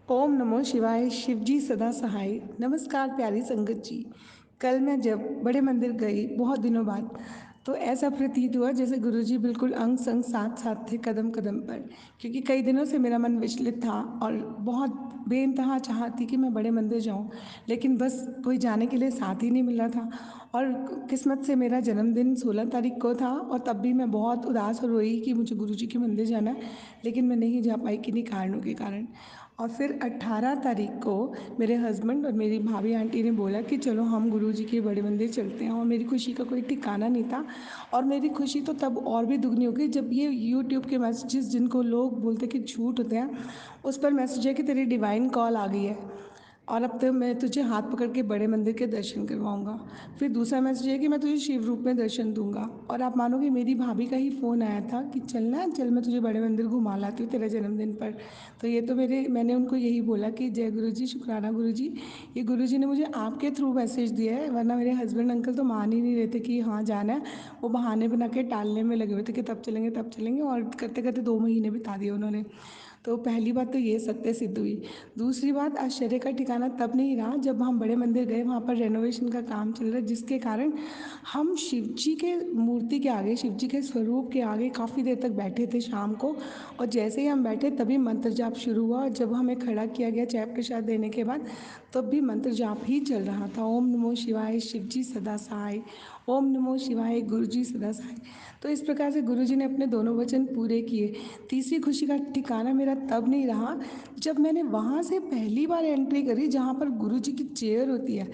ओम नमो शिवाय शिव जी सदा सहाय। नमस्कार प्यारी संगत जी। कल मैं जब बड़े मंदिर गई बहुत दिनों बाद, तो ऐसा प्रतीत हुआ जैसे गुरुजी बिल्कुल अंग संग साथ साथ थे कदम कदम पर। क्योंकि कई दिनों से मेरा मन विचलित था और बहुत बेइंतहा चाहत थी कि मैं बड़े मंदिर जाऊं, लेकिन बस कोई जाने के लिए साथ ही नहीं मिल रहा था। और किस्मत से मेरा जन्मदिन 16 तारीख को था और तब भी मैं बहुत उदास और रोई कि मुझे गुरुजी के मंदिर जाना है, लेकिन मैं नहीं जा पाई किन्हीं कारणों के कारण। और फिर 18 तारीख को मेरे हस्बैंड और मेरी भाभी आंटी ने बोला कि चलो हम गुरुजी के बड़े मंदिर चलते हैं, और मेरी खुशी का कोई ठिकाना नहीं था। और मेरी खुशी तो तब और भी दुगनी हो गई जब ये यूट्यूब के मैसेजेस, जिनको लोग बोलते कि झूठ होते हैं, उस पर मैसेज है कि तेरी डिवाइन कॉल आ गई है और अब तो मैं तुझे हाथ पकड़ के बड़े मंदिर के दर्शन करवाऊंगा। फिर दूसरा मैसेज है कि मैं तुझे शिव रूप में दर्शन दूंगा। और आप मानोगे मेरी भाभी का ही फ़ोन आया था कि चलना, चल मैं तुझे बड़े मंदिर घुमा लाती हूँ तेरे जन्मदिन पर। तो ये तो मैंने उनको यही बोला कि जय गुरु जी, शुक्राना गुरु जी, ये गुरु जी ने मुझे आपके थ्रू मैसेज दिया है, वरना मेरे हस्बैंड अंकल तो मान ही नहीं रहे थे कि हाँ जाना है। वो बहाने बना के टालने में लगे हुए थे कि तब चलेंगे तब चलेंगे, और करते करते 2 महीने बिता दिए उन्होंने। तो पहली बात तो ये सत्य सिद्ध हुई। दूसरी बात, आश्चर्य का ठिकाना तब नहीं रहा जब हम बड़े मंदिर गए, वहाँ पर रेनोवेशन का काम चल रहा है, जिसके कारण हम शिव जी के मूर्ति के आगे, शिव जी के स्वरूप के आगे काफ़ी देर तक बैठे थे शाम को। और जैसे ही हम बैठे तभी मंत्र जाप शुरू हुआ, और जब हमें खड़ा किया गया चाय प्रसाद देने के बाद, तब भी मंत्र जाप ही चल रहा था। ओम नमो शिवाय शिव जी सदा सहाय, ओम नमो शिवाय गुरु जी सदा सहाय। तो इस प्रकार से गुरु जी ने अपने दोनों वचन पूरे किए। तीसरी खुशी का ठिकाना मेरा तब नहीं रहा जब मैंने वहाँ से पहली बार एंट्री करी जहाँ पर गुरु जी की चेयर होती है।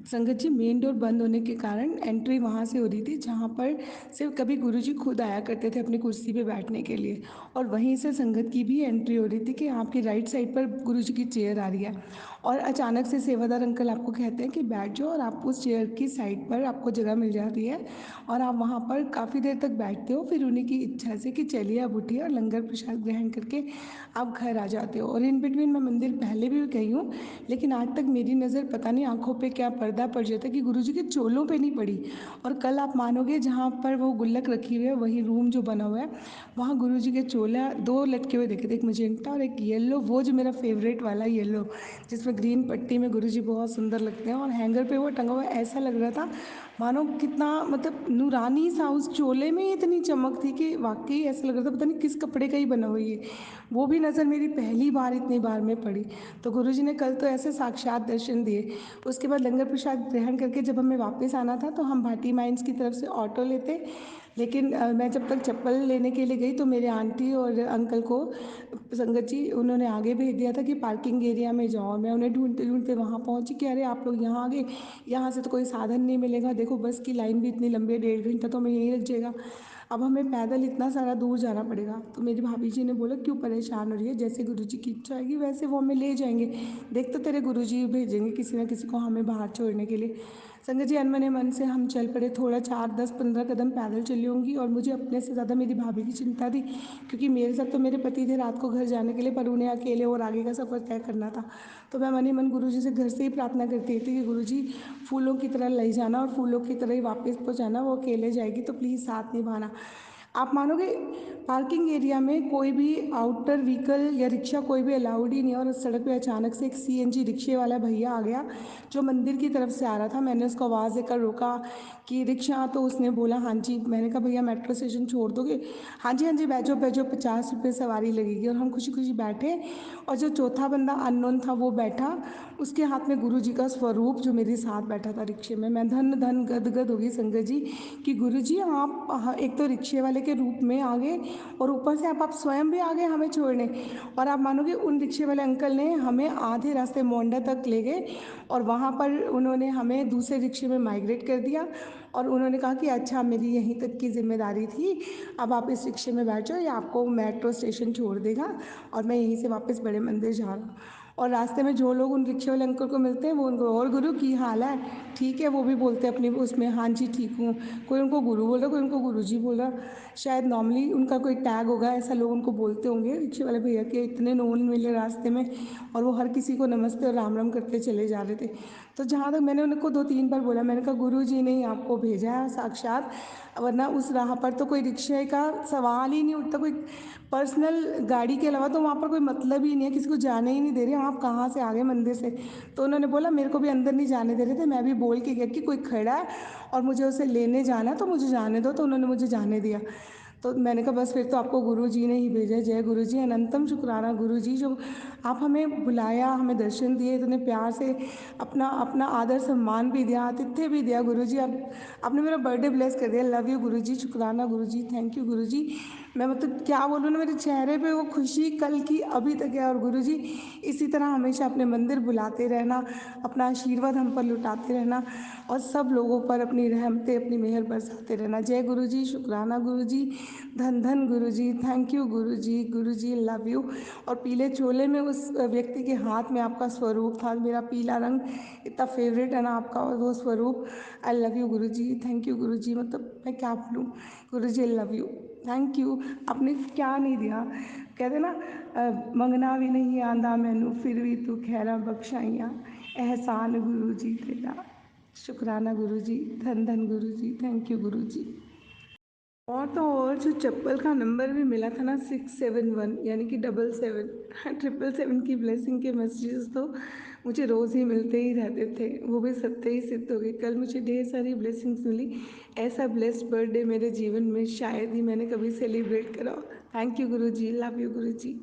संगत जी, मेन डोर बंद होने के कारण एंट्री वहाँ से हो रही थी जहाँ पर सिर्फ कभी गुरु जी खुद आया करते थे अपनी कुर्सी पे बैठने के लिए, और वहीं से संगत की भी एंट्री हो रही थी कि आपकी राइट साइड पर गुरु जी की चेयर आ रही है। और अचानक से सेवादार अंकल आपको कहते हैं कि बैठ जाओ, और आपको उस चेयर की साइड पर आपको जगह मिल जाती है और आप वहाँ पर काफ़ी देर तक बैठते हो। फिर उन्हीं की इच्छा से कि चलिए आप उठिए और लंगर प्रसाद ग्रहण करके आप घर आ जाते हो। और इन बिटवीन मैं मंदिर पहले भी गई हूँ, लेकिन आज तक मेरी नज़र पता नहीं आंखों पे क्या पर्दा पड़ जाता है कि गुरुजी के चोलों पे नहीं पड़ी। और कल आप मानोगे, जहाँ पर वो गुल्लक रखी हुई है, वही रूम जो बना हुआ है, वहाँ गुरुजी के चोला दो लटके हुए देखे थे, एक मजेंटा और एक येलो, वो जो मेरा फेवरेट वाला येलो, जिसमें ग्रीन पट्टी में गुरुजी बहुत सुंदर लगते हैं। और हैंगर पे वो टंगा हुआ ऐसा लग रहा था मानो कितना मतलब नूरानी सा, उस चोले में इतनी चमक थी कि वाकई ऐसा लग रहा था पता नहीं किस कपड़े का ही बना हुआ ये। वो भी नज़र मेरी पहली बार इतनी बार में पड़ी। तो गुरुजी ने कल तो ऐसे साक्षात दर्शन दिए। उसके बाद लंगर प्रसाद ग्रहण करके जब हमें वापस आना था तो हम भाटी माइंस की तरफ से ऑटो लेते, लेकिन मैं जब तक चप्पल लेने के लिए गई तो मेरे आंटी और अंकल को संगत जी उन्होंने आगे भेज दिया था कि पार्किंग एरिया में जाओ। मैं उन्हें ढूंढते ढूंढते वहाँ पहुँची कि अरे आप लोग यहाँ आ गए, यहाँ से तो कोई साधन नहीं मिलेगा, देखो बस की लाइन भी इतनी लंबी है, 1.5 घंटा तो हमें यहीं लग जाएगा, अब हमें पैदल इतना सारा दूर जाना पड़ेगा। तो मेरी भाभी जी ने बोला क्यों परेशान हो रही है, जैसे गुरुजी की इच्छा होगी वैसे वो हमें ले जाएंगे, देख तो तेरे गुरुजी भेजेंगे किसी ना किसी को हमें बाहर छोड़ने के लिए। संगत जी, अनमने मन से हम चल पड़े, थोड़ा 4 10 15 कदम पैदल चली होंगी, और मुझे अपने से ज़्यादा मेरी भाभी की चिंता थी, क्योंकि मेरे साथ तो मेरे पति थे रात को घर जाने के लिए, पर उन्हें अकेले और आगे का सफ़र तय करना था। तो मैं मन ही मन गुरुजी से घर से ही प्रार्थना करती थी कि गुरुजी फूलों की तरह ले जाना और फूलों की तरह ही वापस पहुँचाना, वो अकेले जाएगी तो प्लीज़ साथ निभाना। आप मानोगे, पार्किंग एरिया में कोई भी आउटर व्हीकल या रिक्शा कोई भी अलाउड ही नहीं है, और उस सड़क पे अचानक से एक सीएनजी रिक्शे वाला भैया आ गया जो मंदिर की तरफ से आ रहा था। मैंने उसको आवाज़ देकर रोका कि रिक्शा, तो उसने बोला हाँ जी। मैंने कहा भैया मेट्रो स्टेशन छोड़ दोगे? हाँ जी हाँ जी, बैठो बैठो, 50 रुपये सवारी लगेगी। और हम खुशी खुशी बैठे, और जो चौथा बंदा अननोन था वो बैठा, उसके हाथ में गुरु जी का स्वरूप जो मेरे साथ बैठा था रिक्शे में। मैं धन धन गद गद हो गई संगत जी कि गुरु जी आप एक तो रिक्शे वाले के रूप में आ गए, और ऊपर से आप स्वयं भी आ गए हमें छोड़ने। और आप मानोगे, उन रिक्शे वाले अंकल ने हमें आधे रास्ते मोंडा तक ले गए, और वहाँ पर उन्होंने हमें दूसरे रिक्शे में माइग्रेट कर दिया, और उन्होंने कहा कि अच्छा मेरी यहीं तक की जिम्मेदारी थी, अब आप इस रिक्शे में बैठ जाओ, ये आपको मेट्रो स्टेशन छोड़ देगा, और मैं यहीं से वापस बड़े मंदिर जा रहा हूँ। और रास्ते में जो लोग उन रिक्शे वाले अंकल को मिलते हैं वो उनको, और गुरु की हाल है, ठीक है, वो भी बोलते हैं अपनी उसमें हाँ जी ठीक हूँ। कोई उनको गुरु बोल रहा, कोई उनको गुरु जी बोल रहा। शायद नॉर्मली उनका कोई टैग होगा, ऐसा लोग उनको बोलते होंगे रिक्शे वाले भैया के, इतने नोन मिले रास्ते में और वो हर किसी को नमस्ते और राम राम करते चले जा रहे थे। तो जहाँ तक मैंने उनको 2-3 बार बोला, मैंने कहा गुरु जी ने ही आपको भेजा है साक्षात, वरना उस राह पर तो कोई रिक्शे का सवाल ही नहीं उठता, कोई पर्सनल गाड़ी के अलावा तो वहाँ पर कोई मतलब ही नहीं है, किसी को जाने ही नहीं दे रहे, आप कहाँ से आ गए मंदिर से। तो उन्होंने बोला मेरे को भी अंदर नहीं जाने दे रहे थे, मैं भी बोल के गया कि कोई खड़ा है और मुझे उसे लेने जाना है तो मुझे जाने दो, तो उन्होंने मुझे जाने दिया। तो मैंने कहा बस फिर तो आपको गुरु जी ने ही भेजा है। जय गुरु जी, अनंतम शुक्राना गुरु जी, जो आप हमें बुलाया, हमें दर्शन दिए, इतने प्यार से अपना अपना आदर सम्मान भी दिया, आतिथ्य भी दिया। गुरु जी आप आपने मेरा बर्थडे ब्लेस कर दिया। लव यू गुरु जी, शुक्राना गुरु जी, थैंक यू गुरु जी। मैं मतलब क्या बोलूँ ना, मेरे चेहरे पे वो खुशी कल की अभी तक है। और गुरु जी इसी तरह हमेशा अपने मंदिर बुलाते रहना, अपना आशीर्वाद हम पर लुटाते रहना और सब लोगों पर अपनी रहमतें, अपनी मेहर बरसाते रहना। जय गुरु जी, शुक्राना गुरु जी, धन धन गुरु जी, thank you Guru ji, love you. और पीले चोले में उस व्यक्ति के हाथ में आपका स्वरूप था, मेरा पीला रंग इतना फेवरेट है ना आपका, और वो स्वरूप। आई love you Guru ji, thank you गुरु जी, मतलब मैं क्या बोलूँ Guru ji, I love you, thank you. आपने क्या नहीं दिया, कहते ना मंगना भी नहीं आंदा मैनू फिर भी तू खैरा बख्शाइयाँ, एहसान गुरु जी तेरा, शुक्राना गुरु जी, धन धन गुरु जी, थैंक यू गुरु जी। और तो और जो चप्पल का नंबर भी मिला था ना 671, यानी कि 77, 777 की ब्लेसिंग के मैसेजेस तो मुझे रोज़ ही मिलते ही रहते थे, वो भी सत्य ही सिद्ध हो गए। कल मुझे ढेर सारी ब्लेसिंग्स मिली। ऐसा ब्लेस्ड बर्थडे मेरे जीवन में शायद ही मैंने कभी सेलिब्रेट करा। Thank you Guru ji, love you Guru ji.